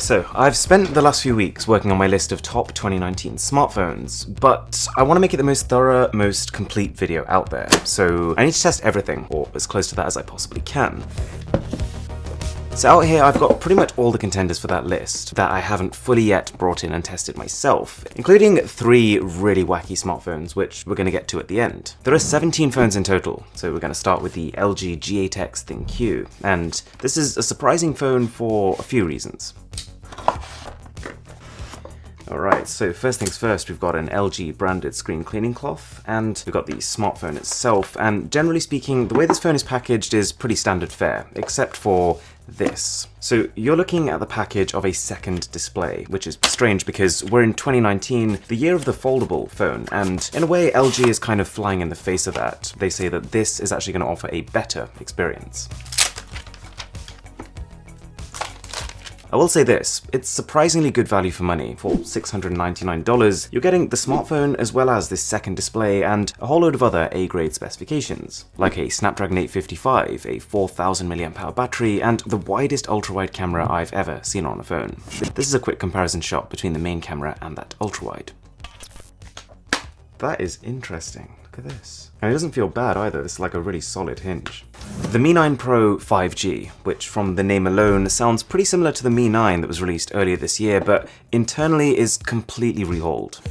So, I've spent the last few weeks working on my list of top 2019 smartphones, but I want to make it the most thorough, most complete video out there, so I need to test everything, or as close to that as I possibly can. So out here I've got pretty much all the contenders for that list that I haven't fully yet brought in and tested myself, including 3 really wacky smartphones, which we're going to get to at the end. There are 17 phones in total, so we're going to start with the LG G8X ThinQ, and this is a surprising phone for a few reasons. Alright, so first things first, we've got an LG branded screen cleaning cloth, and we've got the smartphone itself, and generally speaking, the way this phone is packaged is pretty standard fare, except for this. So you're looking at the package of a second display, which is strange because we're in 2019, the year of the foldable phone, and in a way LG is kind of flying in the face of that. They say that this is actually going to offer a better experience. I will say this, it's surprisingly good value for money. For $699, you're getting the smartphone as well as this second display and a whole load of other A-grade specifications, like a Snapdragon 855, a 4000 mAh battery, and the widest ultra-wide camera I've ever seen on a phone. This is a quick comparison shot between the main camera and that ultra-wide. That is interesting. Look at this. And it doesn't feel bad either, it's like a really solid hinge. The Mi 9 Pro 5G, which from the name alone sounds pretty similar to the Mi 9 that was released earlier this year, but internally is completely rehauled.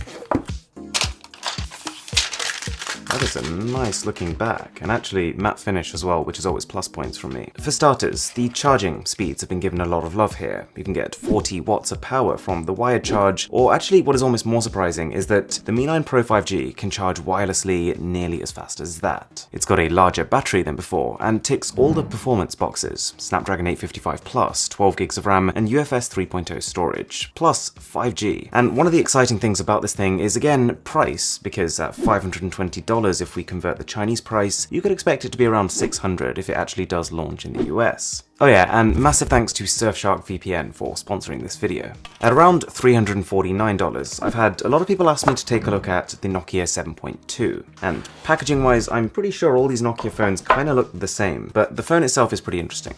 That is a nice looking back, and actually matte finish as well, which is always plus points from me. For starters, the charging speeds have been given a lot of love here. You can get 40 watts of power from the wired charge, or actually what is almost more surprising is that the Mi 9 Pro 5G can charge wirelessly nearly as fast as that. It's got a larger battery than before, and ticks all the performance boxes: Snapdragon 855 Plus, 12 gigs of RAM, and UFS 3.0 storage, plus 5G. And one of the exciting things about this thing is again price, because at $520 if we convert the Chinese price, you could expect it to be around $600 if it actually does launch in the US. Oh yeah, and massive thanks to Surfshark VPN for sponsoring this video. At around $349, I've had a lot of people ask me to take a look at the Nokia 7.2, and packaging wise, I'm pretty sure all these Nokia phones kinda look the same, but the phone itself is pretty interesting.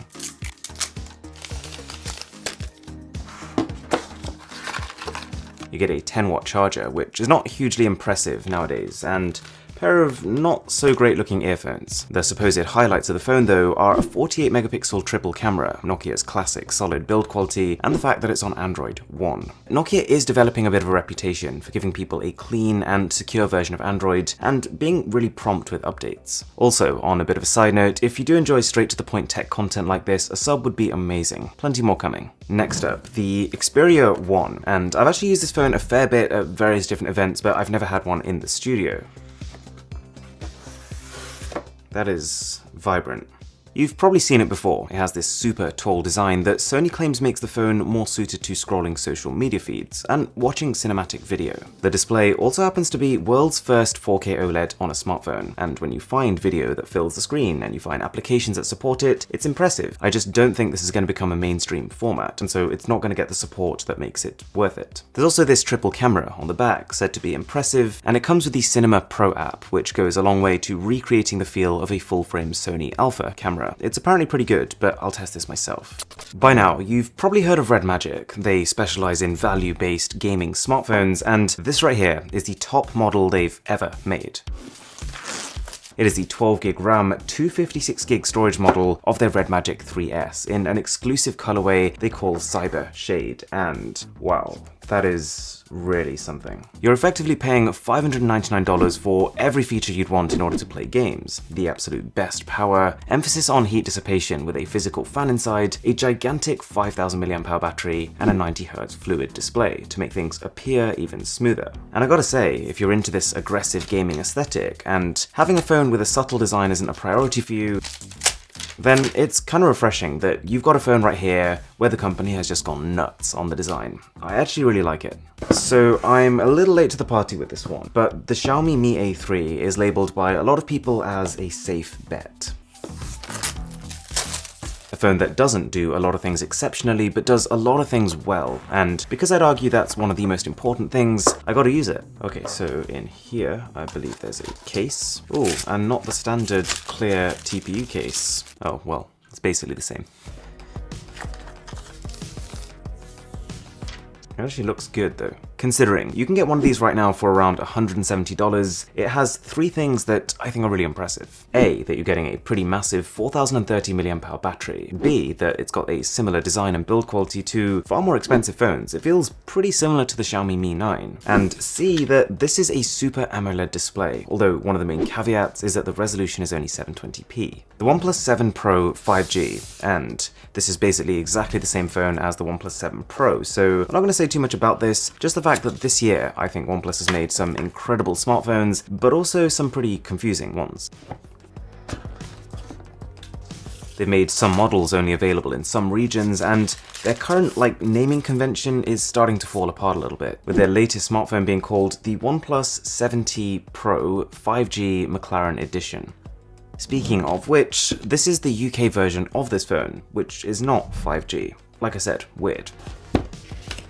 You get a 10-watt charger, which is not hugely impressive nowadays, and a pair of not so great looking earphones. The supposed highlights of the phone though are a 48 megapixel triple camera, Nokia's classic solid build quality, and the fact that it's on Android One. Nokia is developing a bit of a reputation for giving people a clean and secure version of Android, and being really prompt with updates. Also, on a bit of a side note, if you do enjoy straight to the point tech content like this, a sub would be amazing. Plenty more coming. Next up, the Xperia One, and I've actually used this phone a fair bit at various different events, but I've never had one in the studio. That is vibrant. You've probably seen it before. It has this super tall design that Sony claims makes the phone more suited to scrolling social media feeds and watching cinematic video. The display also happens to be world's first 4K OLED on a smartphone, and when you find video that fills the screen and you find applications that support it, it's impressive. I just don't think this is going to become a mainstream format, and so it's not going to get the support that makes it worth it. There's also this triple camera on the back, said to be impressive, and it comes with the Cinema Pro app, which goes a long way to recreating the feel of a full-frame Sony Alpha camera. It's apparently pretty good, but I'll test this myself. By now, you've probably heard of Red Magic. They specialize in value-based gaming smartphones, and this right here is the top model they've ever made. It is the 12 gig RAM, 256 gig storage model of their Red Magic 3S in an exclusive colorway they call Cyber Shade, and wow, that is really something. You're effectively paying $599 for every feature you'd want in order to play games. The absolute best power, emphasis on heat dissipation with a physical fan inside, a gigantic 5000 mAh battery, and a 90Hz fluid display to make things appear even smoother. And I gotta say, if you're into this aggressive gaming aesthetic, and having a phone with a subtle design isn't a priority for you, then it's kind of refreshing that you've got a phone right here where the company has just gone nuts on the design. I actually really like it. So I'm a little late to the party with this one, but the Xiaomi Mi A3 is labeled by a lot of people as a safe bet. A phone that doesn't do a lot of things exceptionally, but does a lot of things well, and because I'd argue that's one of the most important things, I gotta use it. Okay, so in here, I believe there's a case. Oh, and not the standard clear TPU case. Oh, well, it's basically the same. It actually looks good though. Considering you can get one of these right now for around $170, it has three things that I think are really impressive. A, that you're getting a pretty massive 4030 mAh battery. B, that it's got a similar design and build quality to far more expensive phones. It feels pretty similar to the Xiaomi Mi 9. And C, that this is a Super AMOLED display, although one of the main caveats is that the resolution is only 720p. The OnePlus 7 Pro 5G, and this is basically exactly the same phone as the OnePlus 7 Pro, so I'm not going to say too much about this, just the fact that this year I think OnePlus has made some incredible smartphones, but also some pretty confusing ones. They've made some models only available in some regions, and their current naming convention is starting to fall apart a little bit, with their latest smartphone being called the OnePlus 7T Pro 5G McLaren Edition. Speaking of which, this is the UK version of this phone, which is not 5G. Like I said, weird.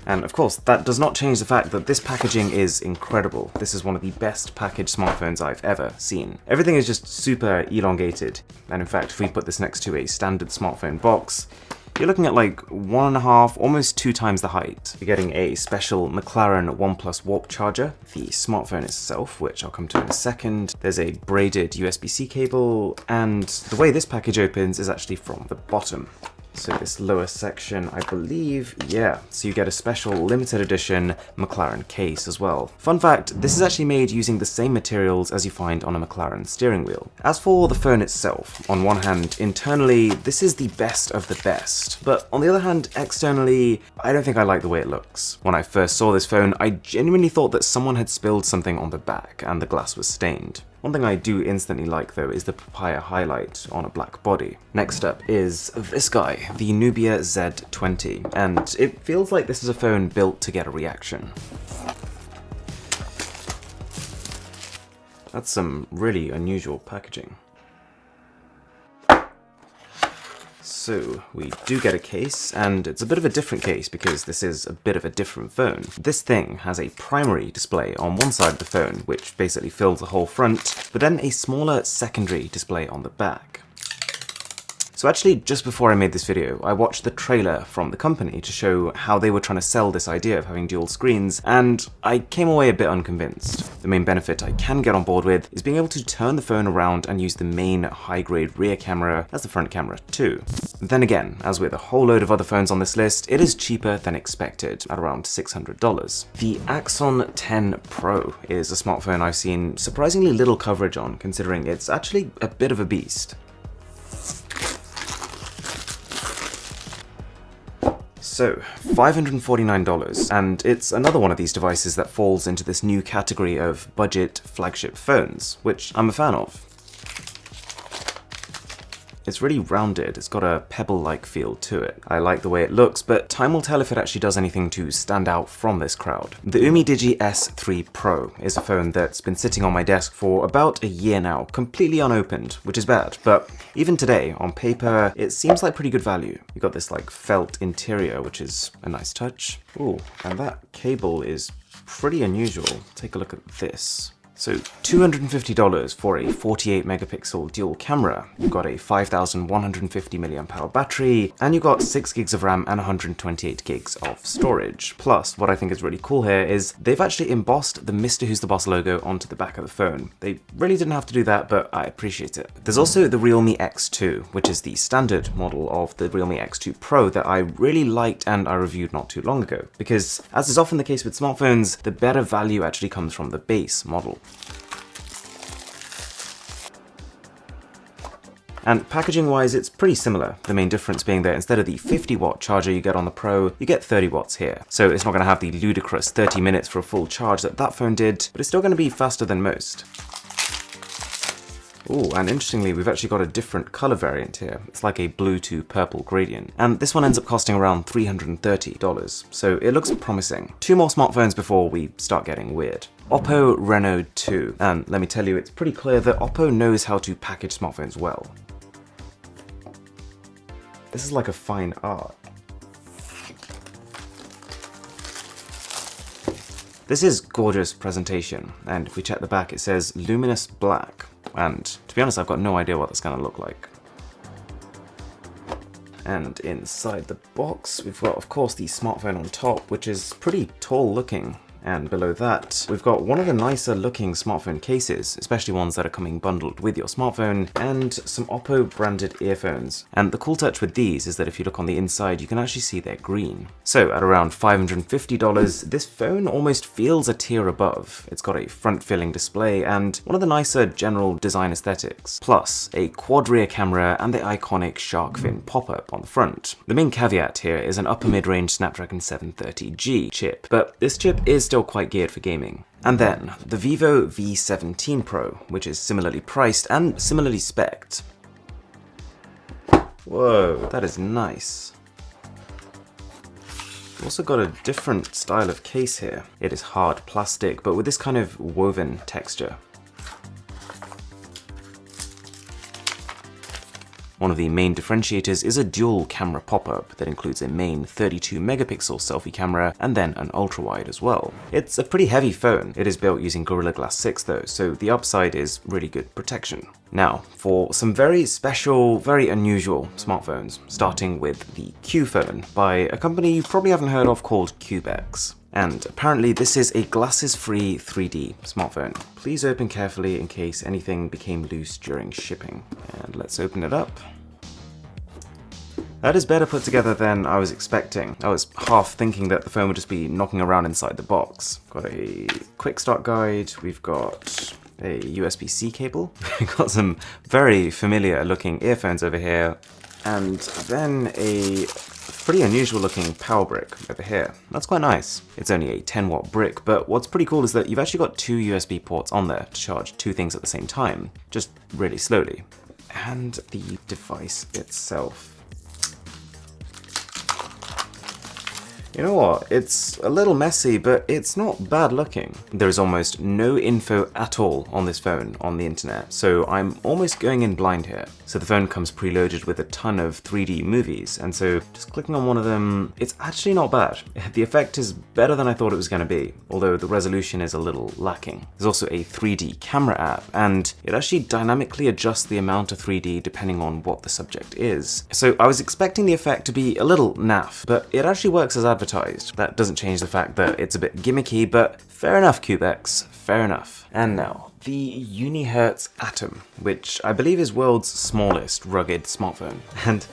And of course, that does not change the fact that this packaging is incredible. This is one of the best packaged smartphones I've ever seen. Everything is just super elongated, and in fact, if we put this next to a standard smartphone box, you're looking at 1.5, almost 2 times the height. You're getting a special McLaren OnePlus Warp charger, the smartphone itself, which I'll come to in a second. There's a braided USB-C cable, and the way this package opens is actually from the bottom. So this lower section, I believe, yeah, so you get a special limited edition McLaren case as well. Fun fact, this is actually made using the same materials as you find on a McLaren steering wheel. As for the phone itself, on one hand, internally, this is the best of the best, but on the other hand, externally, I don't think I like the way it looks. When I first saw this phone, I genuinely thought that someone had spilled something on the back and the glass was stained. One thing I do instantly like though is the papaya highlight on a black body. Next up is this guy, the Nubia Z20, and it feels like this is a phone built to get a reaction. That's some really unusual packaging. So we do get a case, and it's a bit of a different case because this is a bit of a different phone. This thing has a primary display on one side of the phone, which basically fills the whole front, but then a smaller secondary display on the back. So actually, just before I made this video, I watched the trailer from the company to show how they were trying to sell this idea of having dual screens, and I came away a bit unconvinced. The main benefit I can get on board with is being able to turn the phone around and use the main high-grade rear camera as the front camera too. Then again, as with a whole load of other phones on this list, it is cheaper than expected, at around $600. The Axon 10 Pro is a smartphone I've seen surprisingly little coverage on, considering it's actually a bit of a beast. So, $549, and it's another one of these devices that falls into this new category of budget flagship phones, which I'm a fan of. It's really rounded, it's got a pebble-like feel to it. I like the way it looks, but time will tell if it actually does anything to stand out from this crowd. The UmiDigi S3 Pro is a phone that's been sitting on my desk for about a year now, completely unopened, which is bad, but even today, on paper, it seems like pretty good value. You've got this felt interior, which is a nice touch. Ooh, and that cable is pretty unusual. Take a look at this. So $250 for a 48 megapixel dual camera. You've got a 5150 mAh battery, and you've got 6 gigs of RAM and 128 gigs of storage. Plus, what I think is really cool here is they've actually embossed the Mr. Who's the Boss logo onto the back of the phone. They really didn't have to do that, but I appreciate it. There's also the Realme X2, which is the standard model of the Realme X2 Pro that I really liked and I reviewed not too long ago. Because, as is often the case with smartphones, the better value actually comes from the base model. And packaging wise, it's pretty similar. The main difference being that instead of the 50-watt charger you get on the Pro, you get 30 watts here. So it's not going to have the ludicrous 30 minutes for a full charge that that phone did, but it's still going to be faster than most. Ooh, and interestingly, we've actually got a different color variant here. It's like a blue to purple gradient. And this one ends up costing around $330, so it looks promising. 2 more smartphones before we start getting weird. Oppo Reno 2. And let me tell you, it's pretty clear that Oppo knows how to package smartphones well. This is like a fine art. This is gorgeous presentation, and if we check the back, it says luminous black. And to be honest, I've got no idea what that's going to look like. And inside the box, we've got, of course, the smartphone on top, which is pretty tall looking. And below that, we've got one of the nicer looking smartphone cases, especially ones that are coming bundled with your smartphone, and some Oppo branded earphones. And the cool touch with these is that if you look on the inside, you can actually see they're green. So at around $550, this phone almost feels a tier above. It's got a front-filling display and one of the nicer general design aesthetics, plus a quad rear camera and the iconic shark fin pop-up on the front. The main caveat here is an upper mid-range Snapdragon 730G chip, but this chip is still quite geared for gaming. And then the Vivo V17 Pro, which is similarly priced and similarly spec'd. Whoa, that is nice. Also got a different style of case here. It is hard plastic, but with this kind of woven texture. One of the main differentiators is a dual camera pop-up that includes a main 32 megapixel selfie camera and then an ultra-wide as well. It's a pretty heavy phone. It is built using Gorilla Glass 6 though, so the upside is really good protection. Now, for some very special, very unusual smartphones, starting with the Q phone by a company you probably haven't heard of called CubeX. And apparently this is a glasses-free 3D smartphone. Please open carefully in case anything became loose during shipping. And let's open it up. That is better put together than I was expecting. I was half thinking that the phone would just be knocking around inside the box. Got a quick start guide, we've got a USB-C cable, we've got some very familiar looking earphones over here, and then a pretty unusual looking power brick over here. That's quite nice. It's only a 10-watt brick, but what's pretty cool is that you've actually got two USB ports on there to charge two things at the same time, just really slowly. And the device itself. You know what, it's a little messy, but it's not bad looking. There is almost no info at all on this phone on the internet, so I'm almost going in blind here. So the phone comes preloaded with a ton of 3D movies, and so just clicking on one of them, it's actually not bad. The effect is better than I thought it was going to be, although the resolution is a little lacking. There's also a 3D camera app, and it actually dynamically adjusts the amount of 3D depending on what the subject is. So I was expecting the effect to be a little naff, but it actually works as advertised. That doesn't change the fact that it's a bit gimmicky, but fair enough, CubeX, fair enough. And now, the Unihertz Atom, which I believe is world's smallest rugged smartphone. And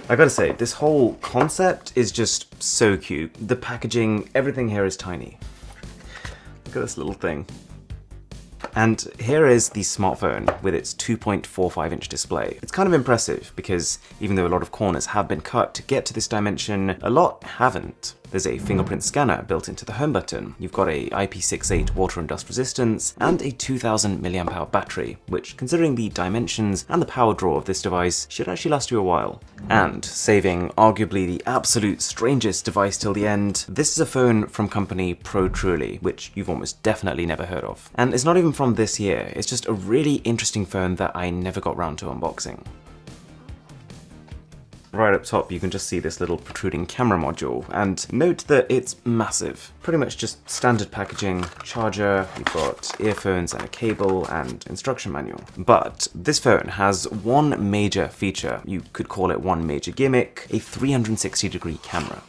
I gotta say, this whole concept is just so cute. The packaging, everything here is tiny. Look at this little thing. And here is the smartphone with its 2.45-inch display. It's kind of impressive because even though a lot of corners have been cut to get to this dimension, a lot haven't. There's a fingerprint scanner built into the home button. You've got a IP68 water and dust resistance and a 2000 mAh battery, which considering the dimensions and the power draw of this device should actually last you a while. And saving arguably the absolute strangest device till the end, this is a phone from company ProTruly, which you've almost definitely never heard of. And it's not even from this year, it's just a really interesting phone that I never got round to unboxing. Right up top you can just see this little protruding camera module, and note that it's massive. Pretty much just standard packaging, charger, you've got earphones and a cable and instruction manual. But this phone has one major feature, you could call it one major gimmick, a 360-degree camera.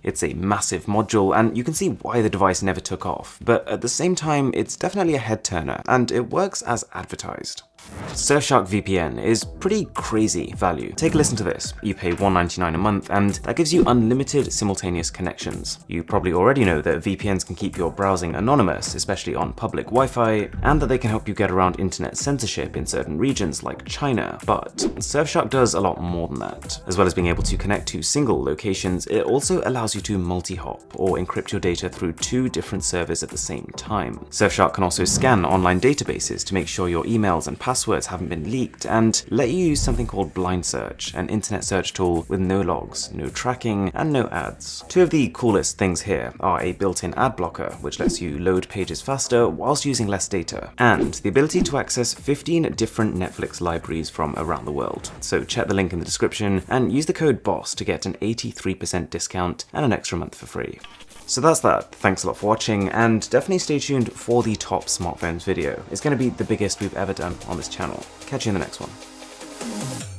It's a massive module, and you can see why the device never took off, but at the same time it's definitely a head turner, and it works as advertised. Surfshark VPN is pretty crazy value. Take a listen to this. You pay $1.99 a month and that gives you unlimited simultaneous connections. You probably already know that VPNs can keep your browsing anonymous, especially on public Wi-Fi, and that they can help you get around internet censorship in certain regions like China. But Surfshark does a lot more than that. As well as being able to connect to single locations, it also allows you to multi-hop or encrypt your data through two different servers at the same time. Surfshark can also scan online databases to make sure your emails and passwords haven't been leaked, and let you use something called Blind Search, an internet search tool with no logs, no tracking, and no ads. Two of the coolest things here are a built-in ad blocker, which lets you load pages faster whilst using less data, and the ability to access 15 different Netflix libraries from around the world. So check the link in the description and use the code BOSS to get an 83% discount and an extra month for free. So that's that. Thanks a lot for watching, and definitely stay tuned for the top smartphones video. It's going to be the biggest we've ever done on this channel. Catch you in the next one.